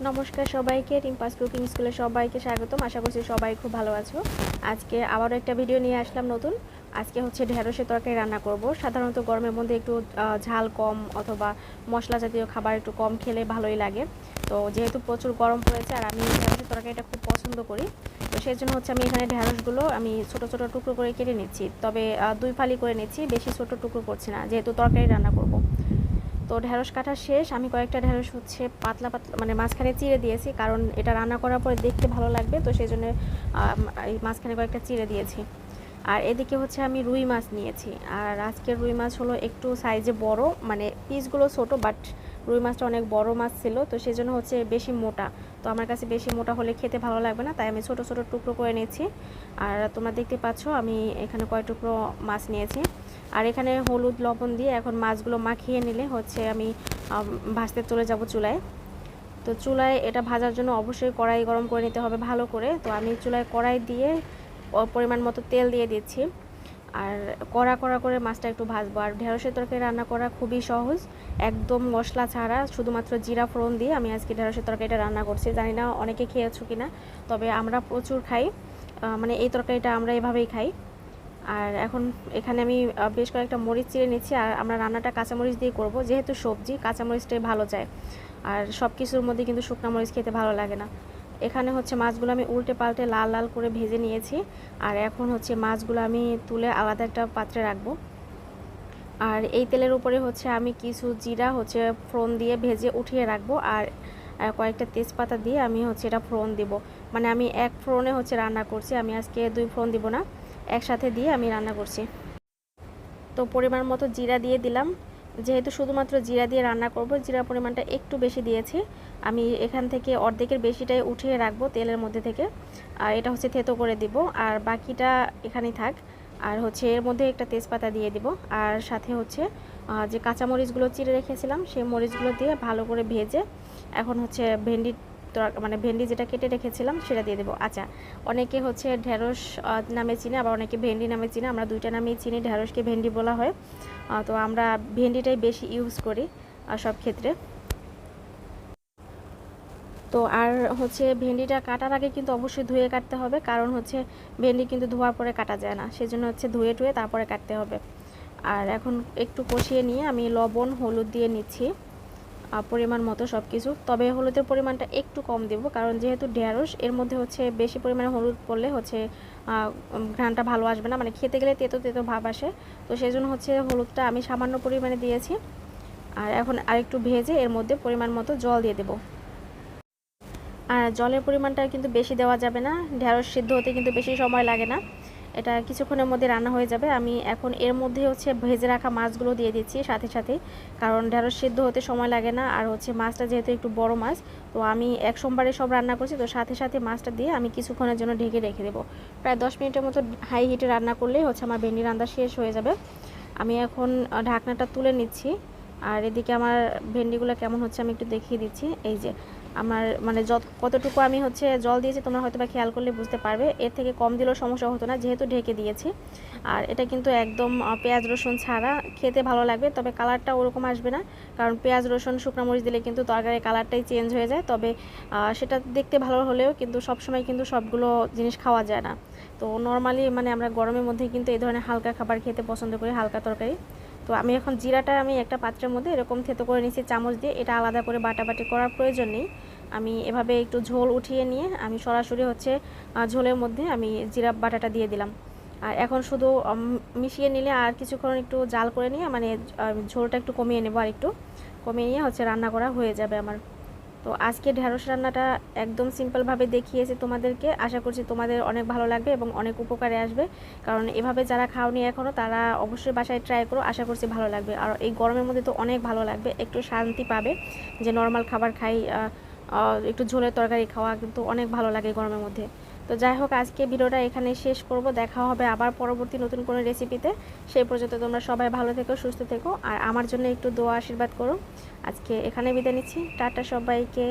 নমস্কার সবাইকে, রিম্পাস কুকিং স্কুলে সবাইকে স্বাগতম। আশা করছি সবাই খুব ভালো আছো। আজকে আবারও একটা ভিডিও নিয়ে আসলাম নতুন। আজকে হচ্ছে ঢেঁড়সের তরকারি রান্না করব। সাধারণত গরমের মধ্যে একটু ঝাল কম অথবা মশলা জাতীয় খাবার একটু কম খেলে ভালোই লাগে। তো যেহেতু প্রচুর গরম পড়েছে আর আমি ঢেঁড়সের তরকারিটা খুব পছন্দ করি, তো সেই জন্য হচ্ছে আমি এখানে ঢেঁড়সগুলো আমি ছোট ছোট টুকরো করে কেটে নিচ্ছি। তবে 2 ফালি করে নিচ্ছি, বেশি ছোট টুকরো করছি না যেহেতু তরকারি রান্না করব। তো ঢেঁড়স কাটা শেষ। আমি কয়েকটা ঢেঁড়স হচ্ছে পাতলা পাতলা মানে মাঝখানে চিড়ে দিয়েছি, কারণ এটা রান্না করার পরে দেখতে ভালো লাগবে, তো সেই জন্য এই মাঝখানে কয়েকটা চিড়ে দিয়েছি। আর এদিকে হচ্ছে আমি রুই মাছ নিয়েছি, আর আজকের রুই মাছ হলো একটু সাইজে বড়, মানে পিসগুলো ছোট, বাট রুই মাছটা অনেক বড় মাছ ছিল, তো সেই জন্য হচ্ছে বেশি মোটা। তো আমার কাছে বেশি মোটা হলে খেতে ভালো লাগবে না, তাই আমি ছোট ছোট টুকরো করে নিয়েছি। আর তোমরা দেখতে পাচ্ছ আমি এখানে কয় টুকরো মাছ নিয়েছি। আর এখানে হলুদ লবণ দিয়ে এখন মাছগুলো মাখিয়ে নিলে হচ্ছে আমি ভাজতে চলে যাব চুলায়। তো চুলায় এটা ভাজার জন্য অবশ্যই কড়াই গরম করে নিতে হবে ভালো করে। তো আমি চুলায় কড়াই দিয়ে পরিমাণ মতো তেল দিয়ে দিচ্ছি, আর কড়া কড়া করে মাছটা একটু ভাজবো। আর ঢেঁড়সের তরকারি রান্না করা খুবই সহজ, একদম মশলা ছাড়া, শুধুমাত্র জিরা ফোড়ন দিয়ে আমি আজকে ঢেঁড়সের তরকারিটা রান্না করছি। জানি না অনেকে খেয়েছো কিনা, তবে আমরা প্রচুর খাই, মানে এই তরকারিটা আমরা এভাবেই খাই। আর এখন এখানে আমি বেশ কয়েকটা মরিচ চিড়ে নিচ্ছি, আর আমরা রান্নাটা কাঁচামরিচ দিয়ে করব, যেহেতু সবজি কাঁচামরিচটাই ভালো যায়। আর সব কিছুর মধ্যে কিন্তু শুকনো মরিচ খেতে ভালো লাগে না। এখানে হচ্ছে মাছগুলো আমি উল্টে পাল্টে লাল লাল করে ভেজে নিয়েছি, আর এখন হচ্ছে মাছগুলো আমি তুলে আলাদা একটা পাত্রে রাখবো। আর এই তেলের উপরে হচ্ছে আমি কিছু জিরা হচ্ছে ফোড়ন দিয়ে ভেজে উঠিয়ে রাখবো, আর কয়েকটা তেজপাতা দিয়ে আমি হচ্ছে এটা ফোড়ন দিব। মানে আমি এক ফোড়নে হচ্ছে রান্না করছি, আমি আজকে 2 ফোড়ন দিব না, একসাথে দিয়ে আমি রান্না করছি। তো পরিমাণ মতো জিরা দিয়ে দিলাম, যেহেতু শুধুমাত্র জিরা দিয়ে রান্না করব, জিরার পরিমাণটা একটু বেশি দিয়েছি। আমি এখান থেকে অর্ধেকের বেশিটাই উঠিয়ে রাখবো তেলের মধ্যে থেকে, আর এটা হচ্ছে থেতো করে দিব, আর বাকিটা এখানেই থাক। আর হচ্ছে এর মধ্যে একটা তেজপাতা দিয়ে দিব, আর সাথে হচ্ছে যে কাঁচা মরিচগুলো চিড়ে রেখেছিলাম সেই মরিচগুলো দিয়ে ভালো করে ভেজে এখন হচ্ছে ভেন্ডি মানে ভেন্ডি যেটা কেটে রেখেছিলাম সেটা দিয়ে দেবো। আচ্ছা, অনেকে হচ্ছে ঢেঁড়স নামে চিনে, আবার অনেকে ভেন্ডি নামে চিনে, আমরা দুইটা নামেই চিনি, ঢেঁড়সকে ভেন্ডি বলা হয়। তো আমরা ভেন্ডিটাই বেশি ইউজ করি সব ক্ষেত্রে। তো আর হচ্ছে ভেন্ডিটা কাটার আগে কিন্তু অবশ্যই ধুয়ে কাটতে হবে, কারণ হচ্ছে ভেন্ডি কিন্তু ধোয়ার পরে কাটা যায় না, সেজন্য হচ্ছে ধুয়ে টুয়ে তারপরে কাটতে হবে। আর এখন একটু কষিয়ে নিয়ে আমি লবণ হলুদ দিয়ে নিচ্ছি পরিমাণ মতো সব কিছু। তবে হলুদের পরিমাণটা একটু কম দেব, কারণ যেহেতু ঢেঁড়স এর মধ্যে হচ্ছে বেশি পরিমাণে হলুদ পড়লে হচ্ছে ঘ্রাণটা ভালো আসবে না, মানে খেতে গেলে তেতো তেতো ভাব আসে। তো সেই জন্য হচ্ছে হলুদটা আমি সামান্য পরিমাণে দিয়েছি। আর এখন আরেকটু ভেজে এর মধ্যে পরিমাণ মতো জল দিয়ে দেবো। আর জলের পরিমাণটা কিন্তু বেশি দেওয়া যাবে না, ঢেঁড়স সিদ্ধ হতে কিন্তু বেশি সময় লাগে না, এটা কিছুক্ষণের মধ্যে রান্না হয়ে যাবে। আমি এখন এর মধ্যে হচ্ছে ভেজে রাখা মাছগুলো দিয়ে দিচ্ছি সাথে সাথে, কারণ ঢেঁড়স সিদ্ধ হতে সময় লাগে না। আর হচ্ছে মাছটা যেহেতু একটু বড় মাছ, তো আমি এক সোমবারে সব রান্না করছি, তো সাথে সাথে মাছটা দিয়ে আমি কিছুক্ষণের জন্য ঢেকে রেখে দেবো। প্রায় 10 মিনিটের মতো হাই হিটে রান্না করলেই হচ্ছে আমার ভেন্ডি রান্না শেষ হয়ে যাবে। আমি এখন ঢাকনাটা তুলে নিচ্ছি, আর এদিকে আমার ভেন্ডিগুলো কেমন হচ্ছে আমি একটু দেখিয়ে দিচ্ছি। এই যে আমার মানে কতটুকু আমি হচ্ছে জল দিয়েছি তোমরা হয়তো বা খেয়াল করলে বুঝতে পারবে, এর থেকে কম দিলেও সমস্যা হতো না যেহেতু ঢেকে দিয়েছি। আর এটা কিন্তু একদম পেঁয়াজ রসুন ছাড়া, খেতে ভালো লাগবে, তবে কালারটা ওরকম আসবে না, কারণ পেঁয়াজ রসুন শুকনো মরিচ দিলে কিন্তু তরকারির কালারটাই চেঞ্জ হয়ে যায়। তবে সেটা দেখতে ভালো হলেও কিন্তু সবসময় কিন্তু সবগুলো জিনিস খাওয়া যায় না। তো নর্মালি মানে আমরা গরমের মধ্যে কিন্তু এই ধরনের হালকা খাবার খেতে পছন্দ করি, হালকা তরকারি। তো আমি এখন জিরাটা আমি একটা পাত্রের মধ্যে এরকম থেতো করে নিচ্ছি চামচ দিয়ে, এটা আলাদা করে বাটাবাটি করার প্রয়োজন নেই। আমি এভাবে একটু ঝোল উঠিয়ে নিয়ে আমি সরাসরি হচ্ছে ঝোলের মধ্যে আমি জিরা বাটাটা দিয়ে দিলাম। আর এখন শুধু মিশিয়ে নিলে আর কিছুক্ষণ একটু জাল করে নিয়ে মানে ঝোলটা একটু কমিয়ে নেব, আর একটু কমিয়ে নিয়ে হচ্ছে রান্না করা হয়ে যাবে আমার। তো আজকে ঢেঁড়স রান্নাটা একদম সিম্পলভাবে দেখিয়েছি তোমাদেরকে, আশা করছি তোমাদের অনেক ভালো লাগবে এবং অনেক উপকারে আসবে, কারণ এভাবে যারা খাওনি এখনও তারা অবশ্যই বাসায় ট্রাই করো, আশা করছি ভালো লাগবে। আর এই গরমের মধ্যে তো অনেক ভালো লাগবে, একটু শান্তি পাবে, যে নর্মাল খাবার খাই, একটু ঝোলের তরকারি খাওয়া কিন্তু অনেক ভালো লাগে গরমের মধ্যে। তো যাই হোক, আজকে ভিডিওটা এখানে শেষ করব, দেখা হবে আবার পরবর্তী নতুন কোনো রেসিপিতে। সেই পর্যন্ত তোমরা সবাই ভালো থেকো, সুস্থ থেকো, আর আমার জন্য একটু দোয়া আশীর্বাদ করো। আজকে এখানে বিদায় নিচ্ছি, টাটা সবাইকে।